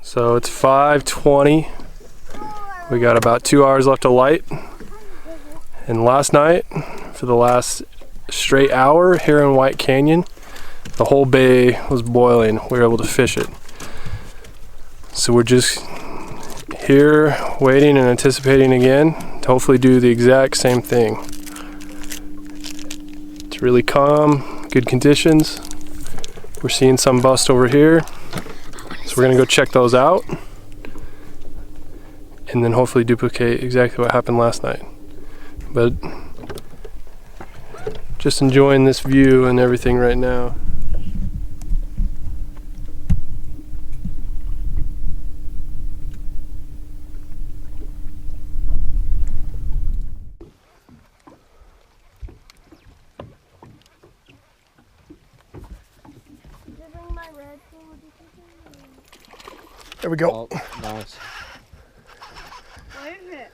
So it's 5:20. We got about 2 hours left of light. And last night, for the last straight hour here in White Canyon, the whole bay was boiling. We were able to fish it. So we're just here waiting and anticipating again to hopefully do the exact same thing. It's really calm, good conditions. We're seeing some bust over here. So we're gonna go check those out and then hopefully duplicate exactly what happened last night. But just enjoying this view and everything right now. There we go. Oh, nice. What is it?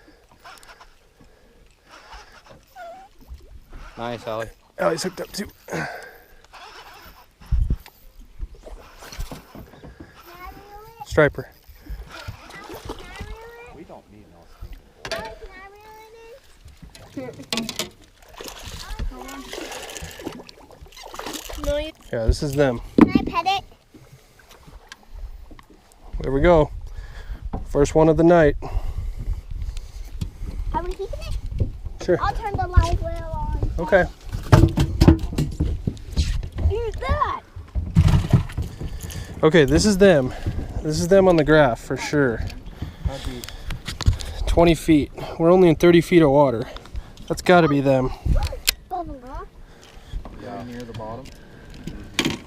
Nice, Allie. Allie's hooked up too. Striper. We don't need no Yeah, this is them. Can I pet it? There we go. First one of the night. Are we keeping it? Sure. I'll turn the live well on. Okay. Here's that. Okay, this is them. This is them on the graph for sure. How deep? 20 feet. We're only in 30 feet of water. That's got to be them. Bubble, huh? Yeah, near the bottom.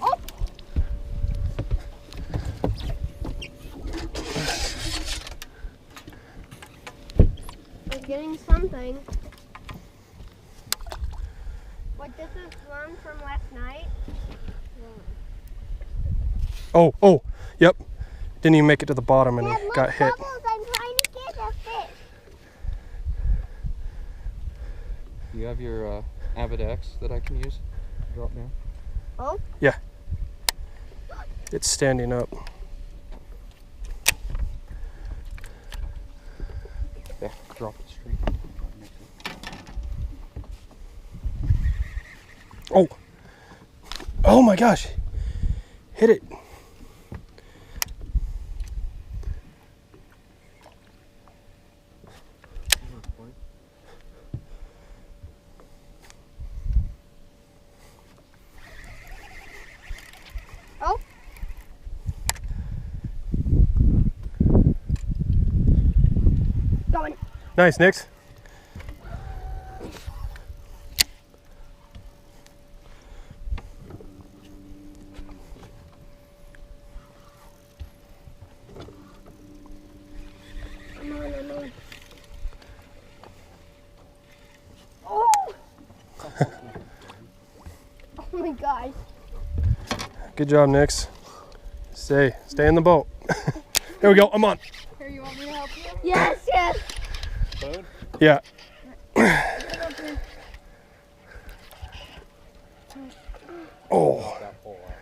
Oh. We're getting something. What, this is one from last night? Oh, yep. Didn't even make it to the bottom and Dad, it look, got hit. Bubbles, I'm trying to get a fish. You have your Avid X that I can use? Drop down. Oh? Yeah. It's standing up. Yeah, drop it straight. Oh. Oh my gosh. Hit it. Oh? Going. Nice, Nix. I'm on. Oh! Oh my gosh. Good job, Nix. Stay in the boat. There we go. I'm on. Here, you want me to help you? Yes, yes. Food? Yeah. Oh. That hole out.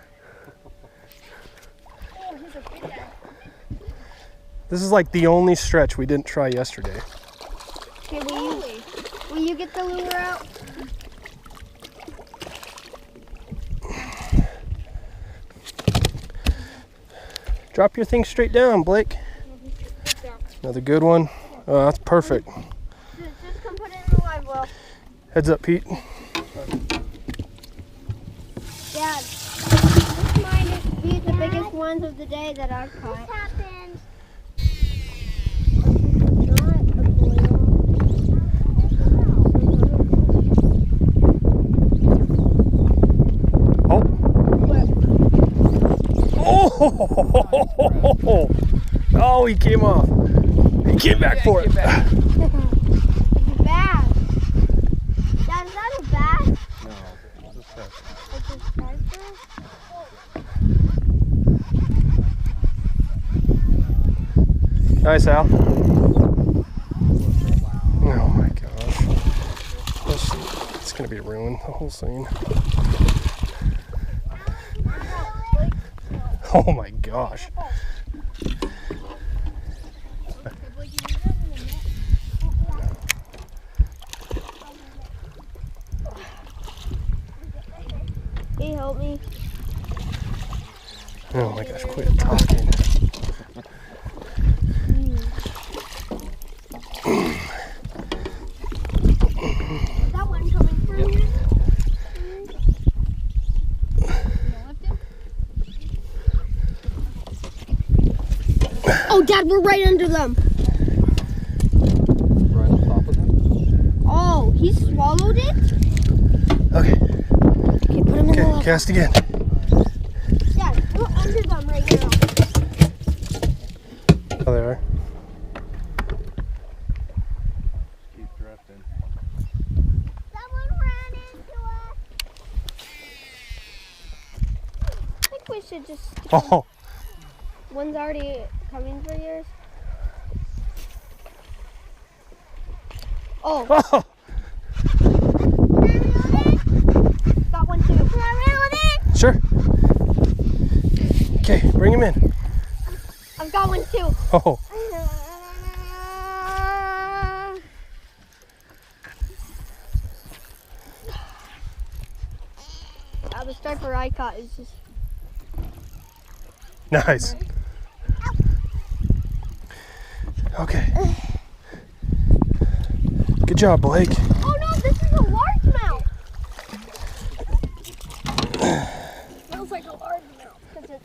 Oh, he's a big guy. This is like the only stretch we didn't try yesterday. Okay, will you get the lure out? Drop your thing straight down, Blake. Another good one. Oh, that's perfect. Just come put it in the live well. Heads up, Pete. Dad, this might be the biggest ones of the day that I've caught. What happened? Oh! Oh, he came off. He came back for it. It's a bass. Dad, is that a bass? No, it's a fish. It's a striper? Nice, Al. Oh my gosh. It's gonna be ruined, the whole scene. Oh my gosh. Oh, Dad, we're right under them. Right on top of them? Oh, he swallowed it? Okay. Okay, put him in the Okay, left. cast again. Dad, we're under them right now. Oh, they are. Keep drifting. Someone ran into us. I think we should just... Oh, One's already coming for yours. Oh. oh. Got one too. Can I reel it in? Sure. Okay, bring him in. I've got one too. Oh, The striper I caught is just... nice. Okay. Good job, Blake. Oh no, this is a largemouth. Smells like a largemouth.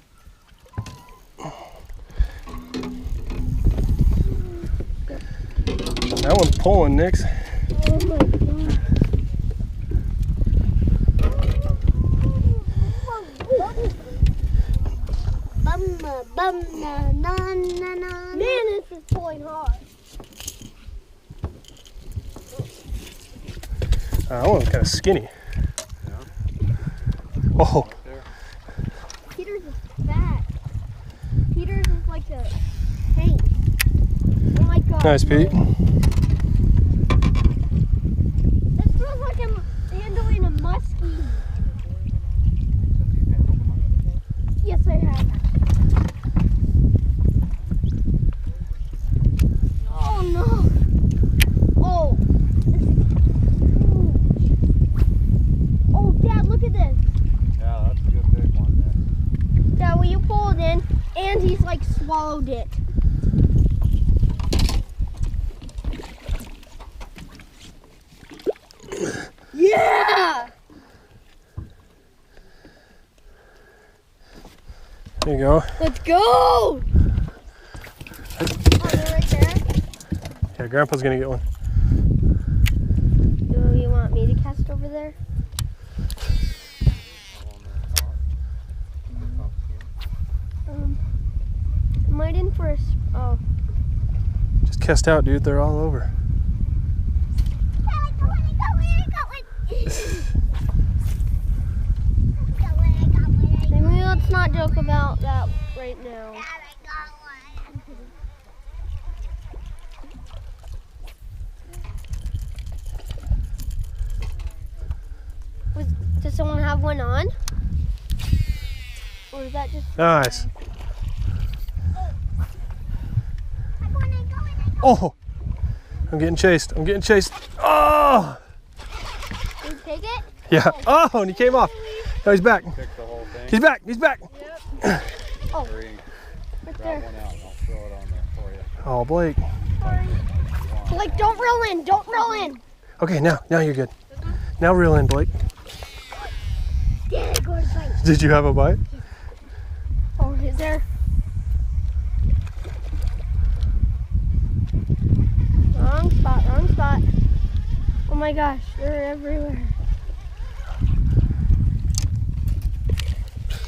That one's pulling, Nix. Oh my god. Man, this is pulling hard. That one's kind of skinny. Yeah. Oh, Right there. Peter's is fat. Peter's is like a tank. Oh my god. nice, Pete. This feels like I'm handling a muskie. Since you've handled them, Yes, I have. Oh no. Oh. This is huge. Oh, Dad, look at this. yeah, that's a good big one there. Dad, will you pull it in? And he's like swallowed it. Yeah! There you go. Let's go! Oh, they're right there. Yeah, Grandpa's gonna get one. Do you want me to cast over there? All on the top. The top skin. Am I in for a... Oh. Just cast out, dude. They're all over. Maybe let's not joke about that right now. Does someone have one on? Or is that just... Nice. Oh, I'm getting chased. I'm getting chased. Oh, Did you take it? yeah. Oh, and he came off. No, he's back. Pick the whole thing. He's back. He's back. Yep. Oh, Hurry, right grab there. one out and I'll throw it on there for you. Oh, Blake. Sorry. Like, don't reel in. Don't reel in. Okay, now you're good. Now reel in, Blake. Dad, go to bite. Did you have a bite? Oh, is there? Wrong spot, wrong spot. Oh my gosh, they're everywhere.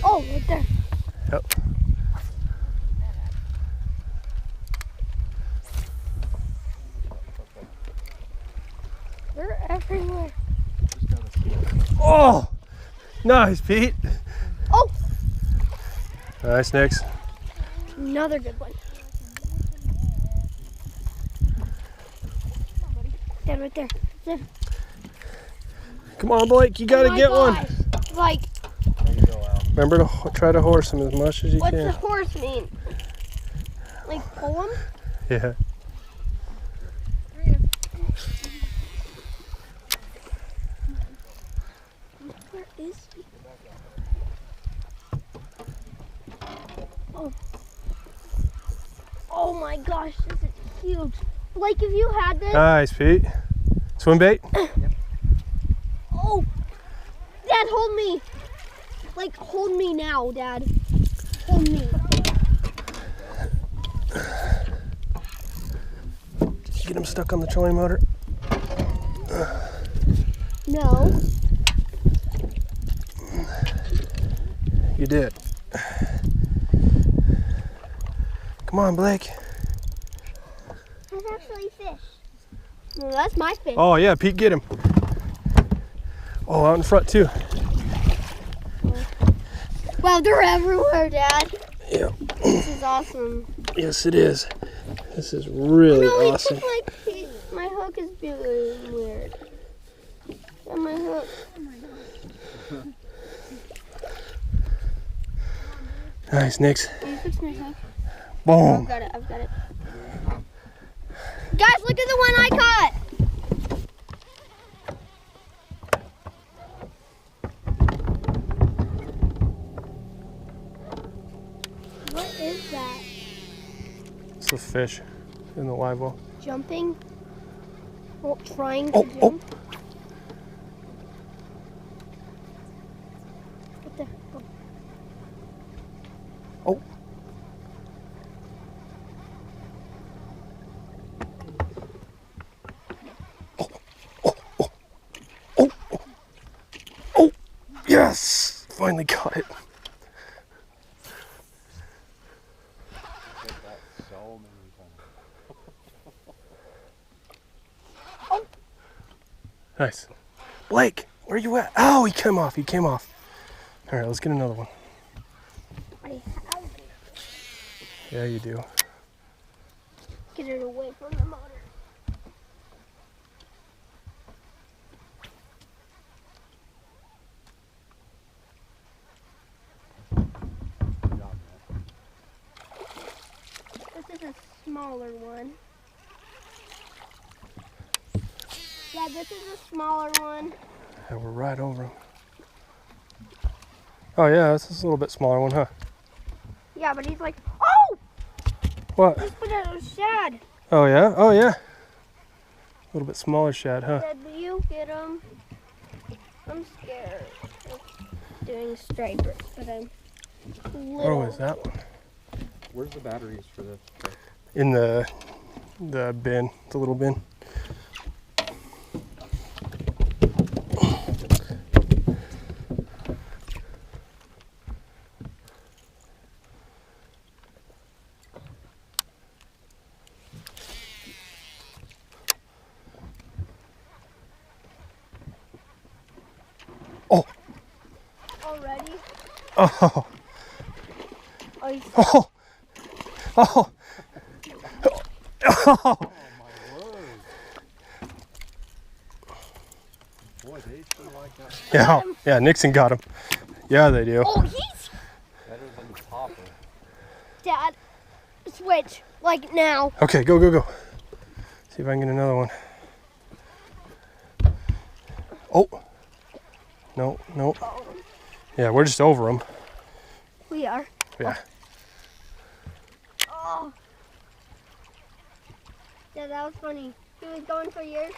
Oh, right there. Yep. They're everywhere. Just gotta see it. Oh, nice, Pete. Oh, Nice, Nix. another good one. Dad, right there. There. Come on, Blake. You gotta Oh my get one. gosh. Like, There you go, Al. Remember to try to horse him as much as you what's can. the horse mean? Like, pull him? Yeah. Where is he? Oh. Oh my gosh, this is huge. Like, if you had this. Nice, Pete. Swim bait? Oh. Dad, hold me. Like, hold me now, Dad. Hold me. get him stuck on the trolling motor? No. You did. Come on, Blake. That's actually fish. No, that's my fish. Oh yeah, Pete, get him. Oh, out in front too. Wow, they're everywhere, Dad. Yeah. This is awesome. Yes, it is. This is really No, awesome. My hook is being weird. And my hook. Oh my God. Nice, Nix. Can you fix my hook? Boom. I've got it. Guys, look at the one I caught. What is that? It's a fish in the live well. Jumping? Oh, trying to jump? Oh. What the? Oh. Oh. Yes! Finally caught it. Nice. Blake, where you at? Oh, he came off. All right, let's get another one. Yeah, you do. Get it away from the motor. This is a smaller one. Yeah, this is a smaller one. Yeah, we're right over him. Oh yeah, this is a little bit smaller one, huh? Yeah, but he's like, oh! What? Just put a shad. Oh yeah? Oh yeah. A little bit smaller shad, huh? Dad, will you get him? I'm scared of doing stripers, but I'm little. Oh, is that one? Where's the batteries for this? In the bin, the little bin. Oh. Already? Oh. Oh, he's Oh. Oh. Oh. My word. Boy, they sure like that. Yeah, Nixon got him. Yeah, they do. Oh, he's Better than the popper. Dad. Switch like now. Okay, go. See if I can get another one. Oh. No. Oh, Yeah, we're just over them. we are. Yeah. Oh. Yeah, that was funny. He was going for yours.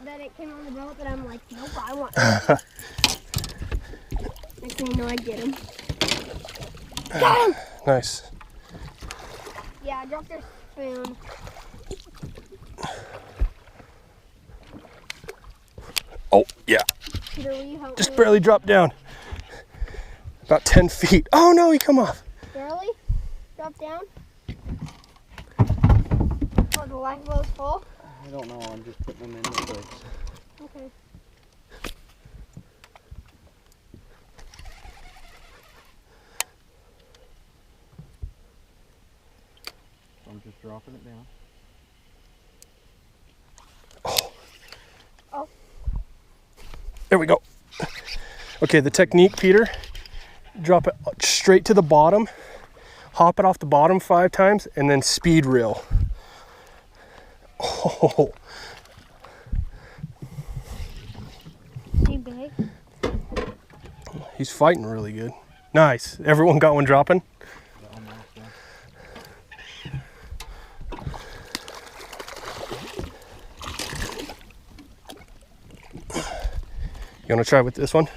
Then it came on the boat, but I'm like, nope, I want. Next thing you know, I get him. Got him! Nice. Yeah, I dropped their spoon. Oh, yeah. Peter, will you help Just me? barely dropped down. About 10 feet. Oh no, he come off. Barely? Drop down? Oh, the lifeboat's full? I don't know, I'm just putting them in the place. Okay. I'm just dropping it down. Oh. There we go. Okay, the technique, Peter, drop it straight to the bottom, hop it off the bottom 5 times, and then speed reel. Oh. Is he big? He's fighting really good. Nice. Everyone got one dropping? You want to try with this one?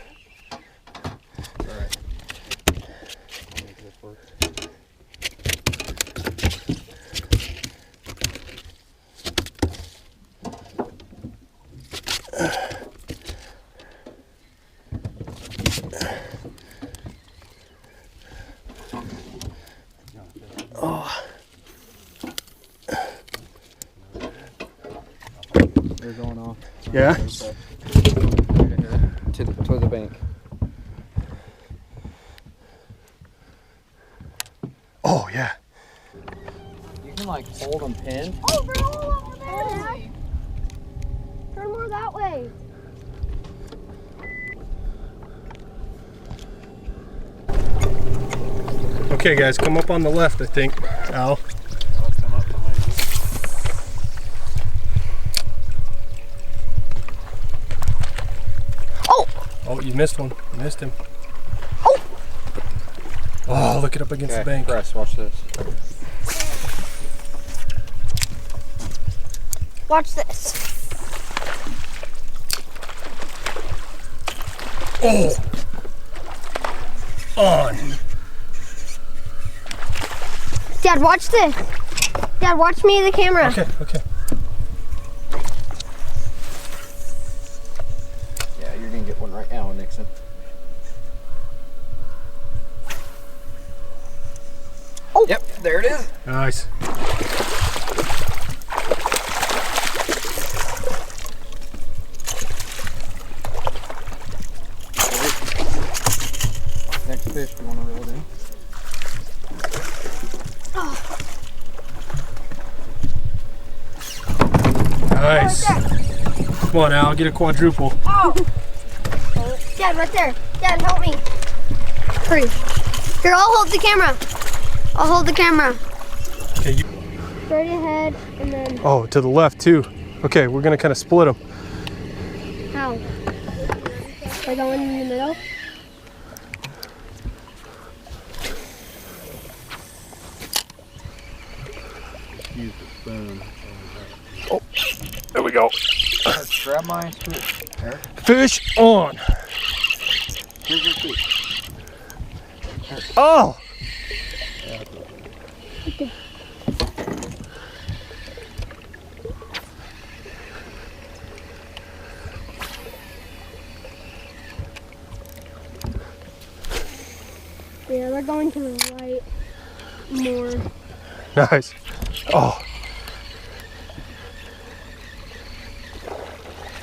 Alright. I'll make this work. now. Yeah? To the bank. Oh, yeah. You can like hold them pinned. Oh, they're all over there, Dad. Turn more that way. Okay, guys, come up on the left, I think. Al. I'll come up behind you. Oh! Oh, you missed one. You missed him. Oh, look it up against the bank. Press, watch this. Watch this. Oh! On. Dad, watch this. Dad, watch me in the camera. Okay, okay. Yeah, you're gonna get one right now, Nixon. Oh. Yep, there it is. Nice. Next fish, do you want to reel it in? Nice. Come on, Al, get a quadruple. Oh. Dad, right there. Dad, help me. Hurry. Here, I'll hold the camera. I'll hold the camera. Okay, you. Straight ahead and then Oh, to the left too. Okay, we're gonna kind of split them. how? By the one in the middle? Use the spoon. Oh, there we go. Grab my spoon. There. Fish on. Here's your spoon. Oh! Yeah, they're going to the right more. Nice. Oh.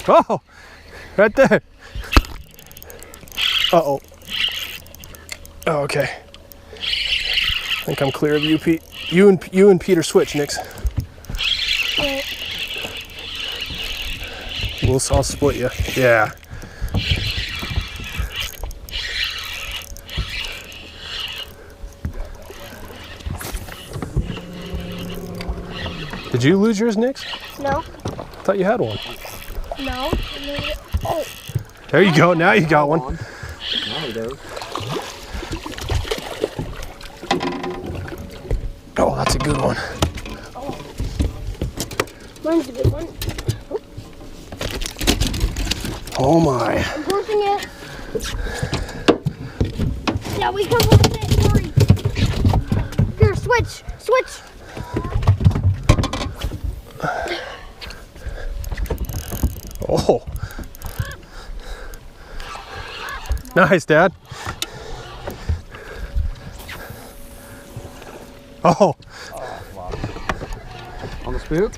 Oh! Right there. Uh-oh. Oh, okay. I think I'm clear of you, Pete. You and Peter switch, Nix. Right. I'll split you. Yeah. Did you lose yours, Nix? No. I thought you had one. No. Oh. There you go. Now you got one. Now he does. Oh, that's a good one. Mine's a good one. Oh my. I'm pushing it. Yeah, we can push it. Hurry. Here, switch. Switch. Oh. Nice, Dad. Oh. On the spook?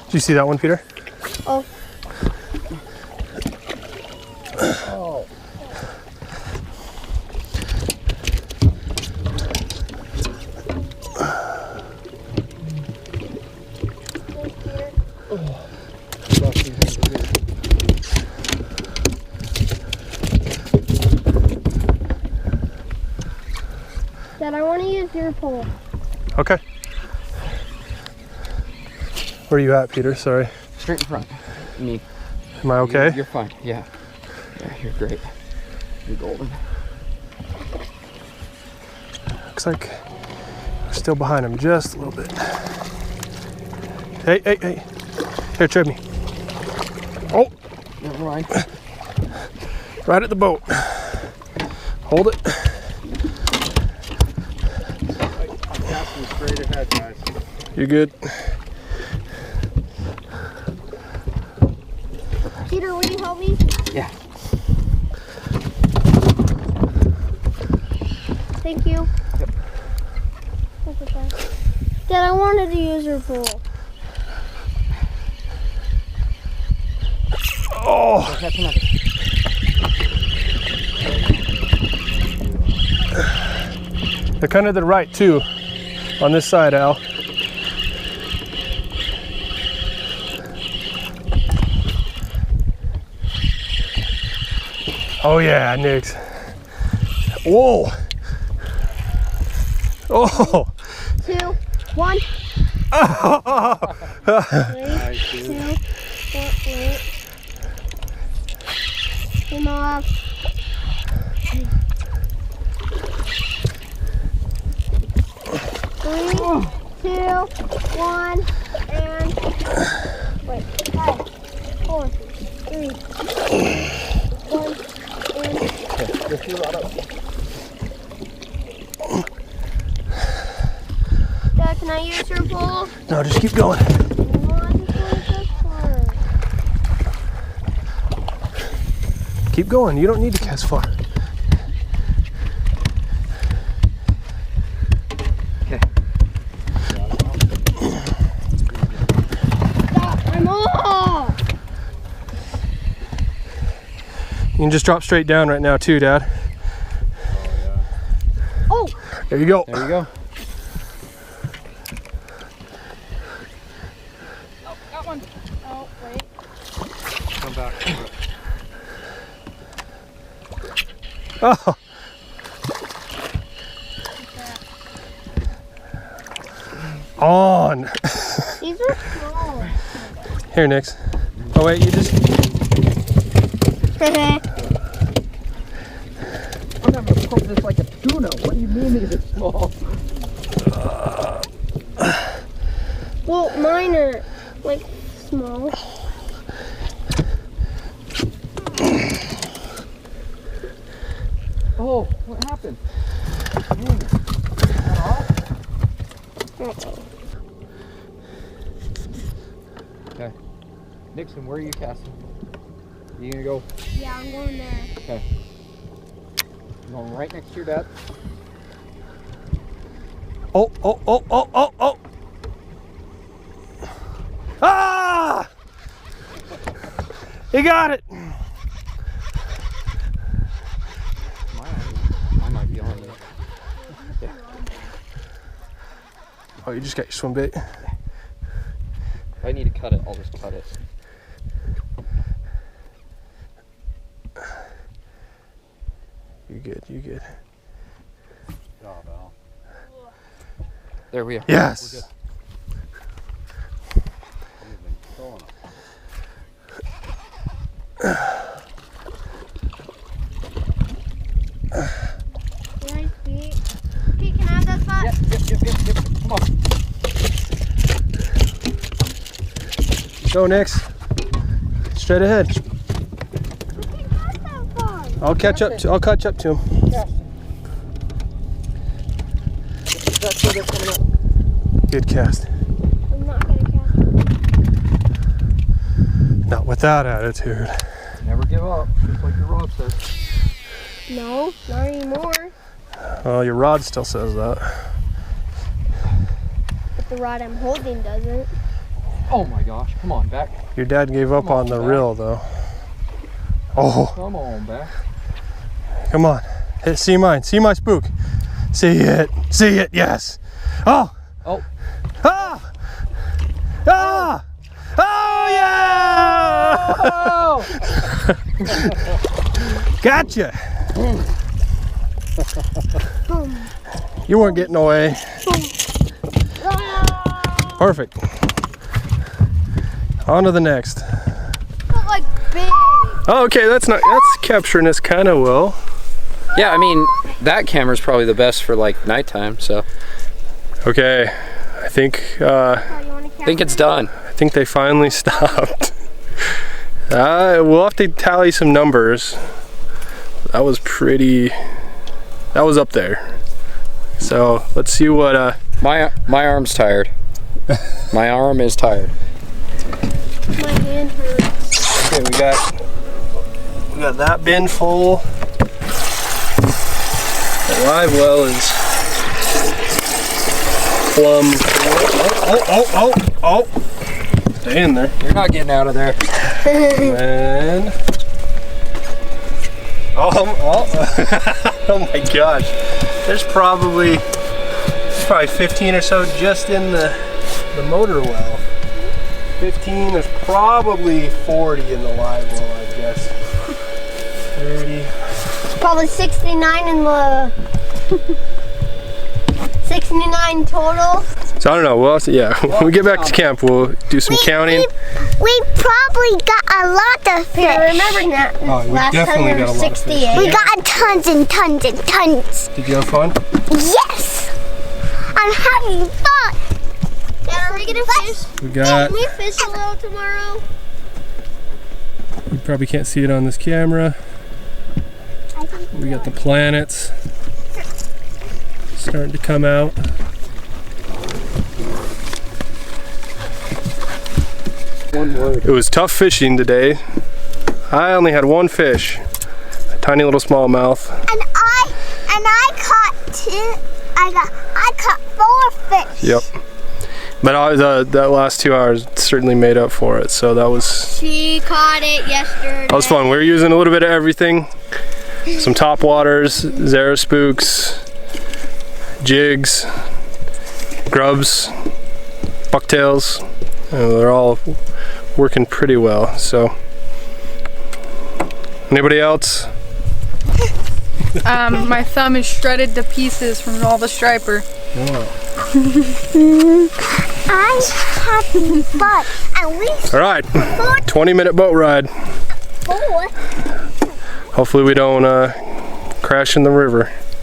Did you see that one, Peter? Oh. Oh. Dad, I want to use your pole. Okay. Where are you at, Peter? Sorry. Straight in front. Me. Am I okay? You're fine. Yeah. Yeah, you're great. You're golden. Looks like we're still behind him just a little bit. Hey, hey, hey. Here, trade me. Oh, Never mind. right at the boat. Hold it. Casting straight ahead, guys. You're good. Peter, will you help me? Yeah. Thank you. Yep. That's okay. Dad, I wanted to use your pole. Oh! They're kind of to the right too, on this side, Al. Oh yeah, Nix. Whoa! Oh! 2, 1. Oh. Wait, 2, 4, wait. Come on. 3, 2, 1, and wait. 5, 4, 3, 1, and Lift your rod up. Dad, can I use your pole? No, just keep going. No, I just want this far. Keep going. You don't need to cast far. Okay. Stop, I'm off! You can just drop straight down right now too, Dad. Oh! There you go. There you go. Oh, got one. Oh, wait. Come back. Oh. On. These are small. Here, Nix. Oh wait, you just. I'm not gonna poke this like a tuna. What do you mean these are small? Well, mine are like small. Oh, what happened? Okay. Nixon, where are you casting? You gonna go? Yeah, I'm going there. Okay. I'm going right next to your dad. Oh, oh, oh, oh, oh, oh. Ah! He got it. I might be on you. Okay. Oh, you just got your swim bait. If I need to cut it, I'll just cut it. You good, you good. There we are. Yes. Right, Pete. Pete, can I have that spot? Yep. Come on. Go, Nix. Straight ahead. We can't cast that far. I'll catch up to him. Good cast. I'm not gonna cast it. Not with that attitude. Never give up, just like your rod says. No, not anymore. Well, your rod still says that. But the rod I'm holding doesn't. Oh my gosh, come on, back. Your dad gave up Come on, on the back. reel, though. Oh, Come on, back. come on. Hit, see mine. See my spook. See it. See it. Yes. Oh. Oh, Ah. Ah. Oh, yeah. oh! Gotcha. Boom. You weren't getting away. Boom. Ah! Perfect. On to the next. But like big. Oh, okay, that's capturing this kind of well. Yeah, I mean, that camera's probably the best for like nighttime, so. Okay, I think Oh, you wanna I think it's done. I think they finally stopped. We'll have to tally some numbers. That was up there. So let's see what My arm's tired. My arm is tired. My hand hurts. okay, we got that bin full. The live well is plum. Oh. Stay in there. You're not getting out of there. And oh my gosh. There's probably 15 or so just in the motor well. 15, there's probably 40 in the live well, I guess. 30. Probably 69 in the 69 total. So I don't know. Well, yeah. When we get back to camp, we'll do some counting. We probably got a lot of fish. I remember that. Oh, we last definitely time we got a were lot of fish. 68. We got tons and tons and tons. Did you have fun? Yes! I'm having fun. Dad, are we gonna fish? We got. Can we fish a little tomorrow? You probably can't see it on this camera. We got the planets starting to come out. It was tough fishing today. I only had one fish, a tiny little smallmouth. And I caught two. I caught 4 fish. Yep. But that last 2 hours certainly made up for it. So that was. She caught it yesterday. That was fun. We were using a little bit of everything. Some top waters, Zara spooks, jigs, grubs, bucktails. They're all working pretty well. So, anybody else? My thumb is shredded to pieces from all the striper. Wow. I'm having fun. And we All right, 20-minute boat ride. 4. Hopefully we don't crash in the river.